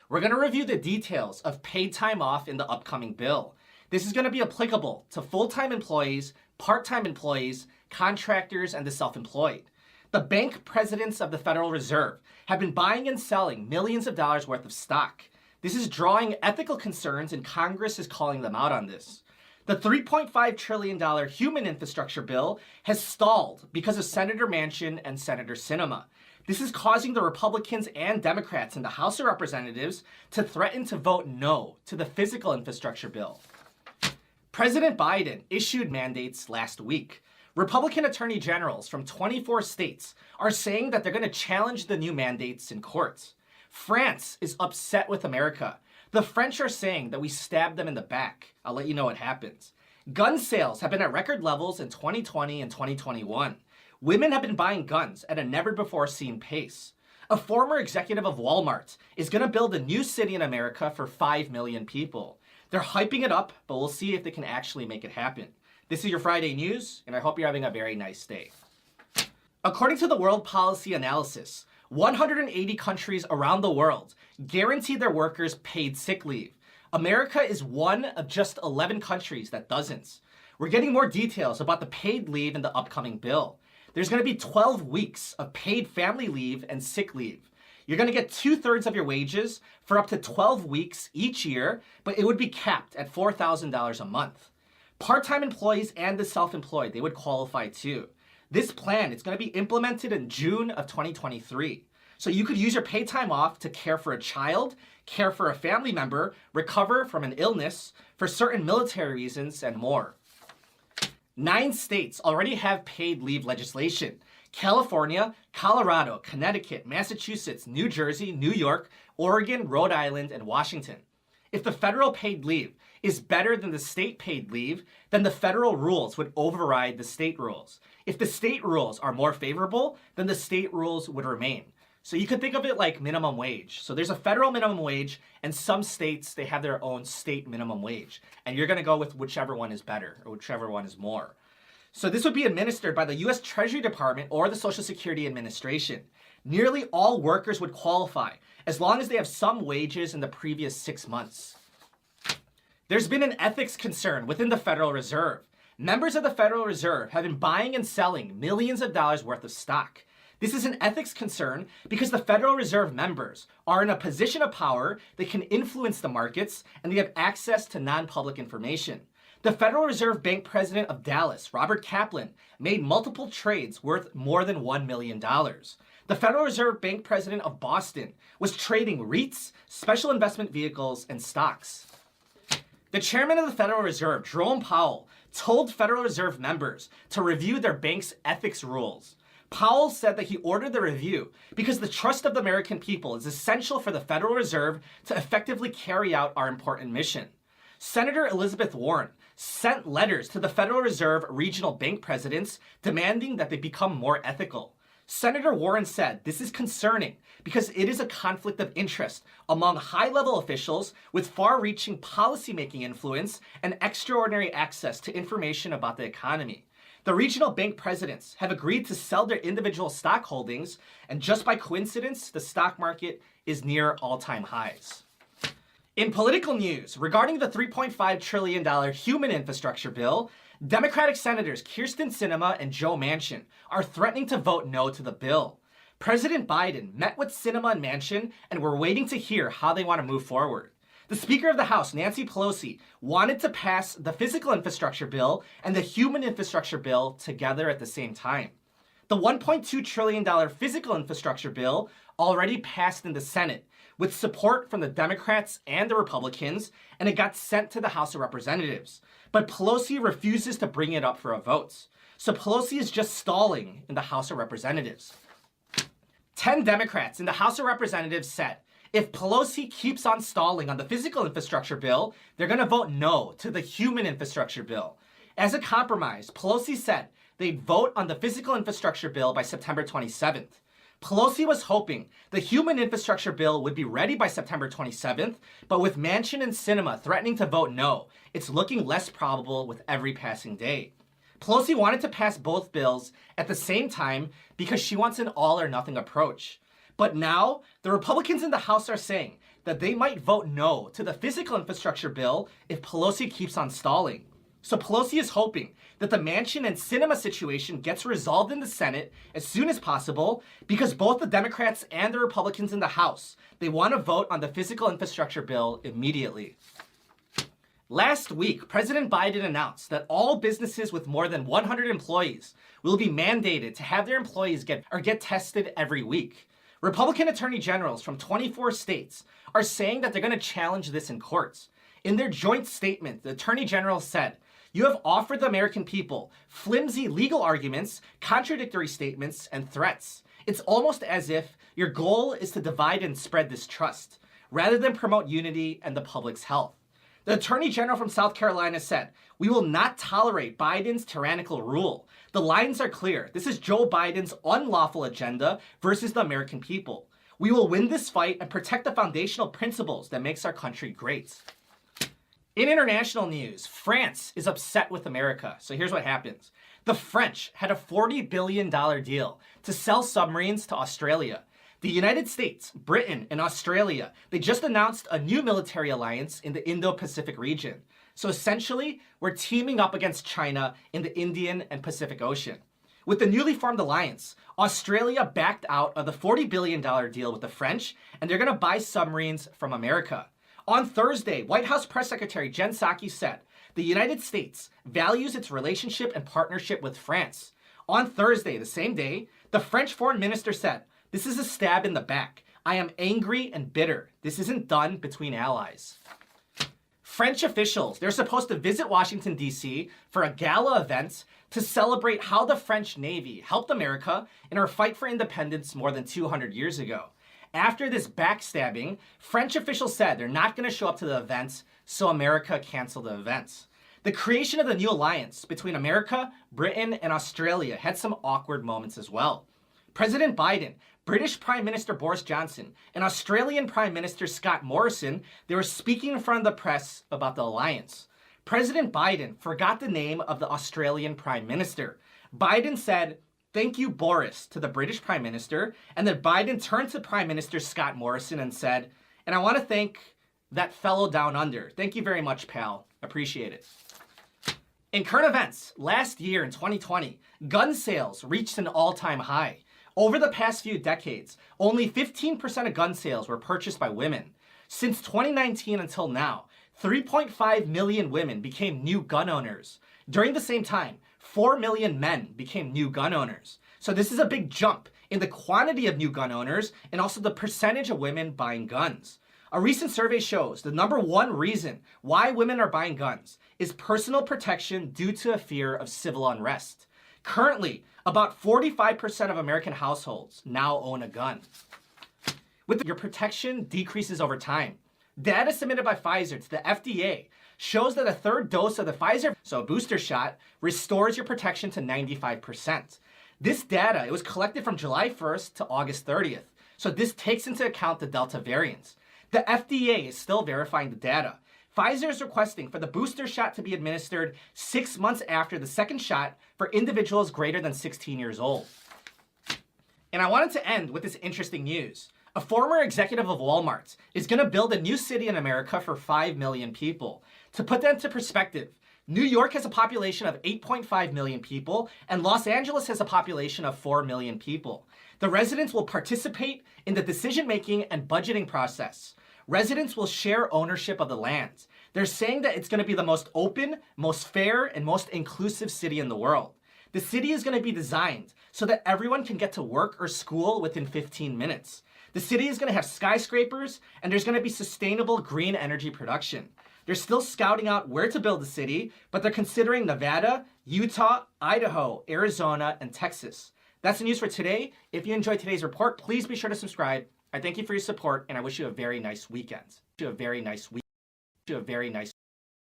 We're going to review the details of paid time off in the upcoming bill. This is going to be applicable to full-time employees, part-time employees, contractors, and the self-employed. The bank presidents of the Federal Reserve have been buying and selling millions of dollars worth of stock. This is drawing ethical concerns, and Congress is calling them out on this. The $3.5 trillion human infrastructure bill has stalled because of Senator Manchin and Senator Sinema. This is causing the Republicans and Democrats in the House of Representatives to threaten to vote no to the physical infrastructure bill. President Biden issued mandates last week. Republican attorney generals from 24 states are saying that they're going to challenge the new mandates in courts. France is upset with America. The French are saying that we stabbed them in the back. I'll let you know what happens. Gun sales have been at record levels in 2020 and 2021. Women have been buying guns at a never-before-seen pace. A former executive of Walmart is going to build a new city in America for 5 million people. They're hyping it up, but we'll see if they can actually make it happen. This is your Friday news, and I hope you're having a very nice day. According to the World Policy Analysis, 180 countries around the world guarantee their workers paid sick leave. America is one of just 11 countries that doesn't. We're getting more details about the paid leave in the upcoming bill. There's going to be 12 weeks of paid family leave and sick leave. You're going to get 2/3 of your wages for up to 12 weeks each year, but it would be capped at $4,000 a month. Part-time employees and the self-employed, they would qualify too. This plan is going to be implemented in June of 2023. So you could use your paid time off to care for a child, care for a family member, recover from an illness, for certain military reasons, and more. 9 states already have paid leave legislation. California, Colorado, Connecticut, Massachusetts, New Jersey, New York, Oregon, Rhode Island, and Washington. If the federal paid leave is better than the state paid leave, then the federal rules would override the state rules. If the state rules are more favorable, then the state rules would remain. So you could think of it like minimum wage. So there's a federal minimum wage, and some states, they have their own state minimum wage. And you're going to go with whichever one is better or whichever one is more. So this would be administered by the U.S. Treasury Department or the Social Security Administration. Nearly all workers would qualify as long as they have some wages in the previous 6 months. There's been an ethics concern within the Federal Reserve. Members of the Federal Reserve have been buying and selling millions of dollars worth of stock. This is an ethics concern because the Federal Reserve members are in a position of power, they can influence the markets, and they have access to non-public information. The Federal Reserve Bank president of Dallas, Robert Kaplan, made multiple trades worth more than $1 million. The Federal Reserve Bank president of Boston was trading REITs, special investment vehicles, and stocks. The chairman of the Federal Reserve, Jerome Powell, told Federal Reserve members to review their bank's ethics rules. Powell said that he ordered the review because the trust of the American people is essential for the Federal Reserve to effectively carry out our important mission. Senator Elizabeth Warren sent letters to the Federal Reserve regional bank presidents demanding that they become more ethical. Senator Warren said this is concerning because it is a conflict of interest among high-level officials with far-reaching policymaking influence and extraordinary access to information about the economy. The regional bank presidents have agreed to sell their individual stock holdings, and just by coincidence, the stock market is near all-time highs. In political news, regarding the $3.5 trillion human infrastructure bill, Democratic Senators Kyrsten Sinema and Joe Manchin are threatening to vote no to the bill. President Biden met with Sinema and Manchin, and we're waiting to hear how they want to move forward. The Speaker of the House, Nancy Pelosi, wanted to pass the physical infrastructure bill and the human infrastructure bill together at the same time. The $1.2 trillion physical infrastructure bill already passed in the Senate with support from the Democrats and the Republicans, and it got sent to the House of Representatives. But Pelosi refuses to bring it up for a vote. So Pelosi is just stalling in the House of Representatives. 10 Democrats in the House of Representatives said if Pelosi keeps on stalling on the physical infrastructure bill, they're going to vote no to the human infrastructure bill. As a compromise, Pelosi said they'd vote on the physical infrastructure bill by September 27th. Pelosi was hoping the human infrastructure bill would be ready by September 27th, but with Manchin and Sinema threatening to vote no, it's looking less probable with every passing day. Pelosi wanted to pass both bills at the same time because she wants an all-or-nothing approach. But now, the Republicans in the House are saying that they might vote no to the physical infrastructure bill if Pelosi keeps on stalling. So Pelosi is hoping that the Manchin and Sinema situation gets resolved in the Senate as soon as possible because both the Democrats and the Republicans in the House, they want to vote on the physical infrastructure bill immediately. Last week, President Biden announced that all businesses with more than 100 employees will be mandated to have their employees get tested every week. Republican attorney generals from 24 states are saying that they're going to challenge this in courts. In their joint statement, the attorney general said, "You have offered the American people flimsy legal arguments, contradictory statements, and threats. It's almost as if your goal is to divide and spread distrust, rather than promote unity and the public's health." The Attorney General from South Carolina said, "We will not tolerate Biden's tyrannical rule. The lines are clear. This is Joe Biden's unlawful agenda versus the American people. We will win this fight and protect the foundational principles that makes our country great." In international news, France is upset with America. So here's what happens. The French had a $40 billion deal to sell submarines to Australia. The United States, Britain, and Australia, they just announced a new military alliance in the Indo-Pacific region. So essentially, we're teaming up against China in the Indian and Pacific Ocean. With the newly formed alliance, Australia backed out of the $40 billion deal with the French, and they're going to buy submarines from America. On Thursday, White House Press Secretary Jen Psaki said, "The United States values its relationship and partnership with France." On Thursday, the same day, the French foreign minister said, "This is a stab in the back. I am angry and bitter. This isn't done between allies." French officials, they're supposed to visit Washington, D.C. for a gala event to celebrate how the French Navy helped America in our fight for independence more than 200 years ago. After this backstabbing, French officials said they're not going to show up to the event, so America canceled the event. The creation of the new alliance between America, Britain, and Australia had some awkward moments as well. President Biden, British Prime Minister Boris Johnson, and Australian Prime Minister Scott Morrison, they were speaking in front of the press about the alliance. President Biden forgot the name of the Australian Prime Minister. Biden said, "Thank you, Boris," to the British Prime Minister, and then Biden turned to Prime Minister Scott Morrison and said, "And I want to thank that fellow down under. Thank you very much, pal. Appreciate it." In current events, last year in 2020, gun sales reached an all-time high. Over the past few decades, only 15% of gun sales were purchased by women. Since 2019 until now, 3.5 million women became new gun owners. During the same time, 4 million men became new gun owners. So this is a big jump in the quantity of new gun owners and also the percentage of women buying guns. A recent survey shows the number one reason why women are buying guns is personal protection due to a fear of civil unrest. Currently, about 45% of American households now own a gun. Your protection decreases over time. Data submitted by Pfizer to the FDA shows that a third dose of the Pfizer, so a booster shot, restores your protection to 95%. This data, it was collected from July 1st to August 30th. So this takes into account the Delta variants. The FDA is still verifying the data. Pfizer is requesting for the booster shot to be administered 6 months after the second shot for individuals greater than 16 years old. And I wanted to end with this interesting news. A former executive of Walmart is going to build a new city in America for 5 million people. To put that into perspective, New York has a population of 8.5 million people, and Los Angeles has a population of 4 million people. The residents will participate in the decision-making and budgeting process. Residents will share ownership of the land. They're saying that it's going to be the most open, most fair, and most inclusive city in the world. The city is going to be designed so that everyone can get to work or school within 15 minutes. The city is going to have skyscrapers, and there's going to be sustainable green energy production. They're still scouting out where to build the city, but they're considering Nevada, Utah, Idaho, Arizona, and Texas. That's the news for today. If you enjoyed today's report, please be sure to subscribe. I thank you for your support, and I wish you a very nice weekend.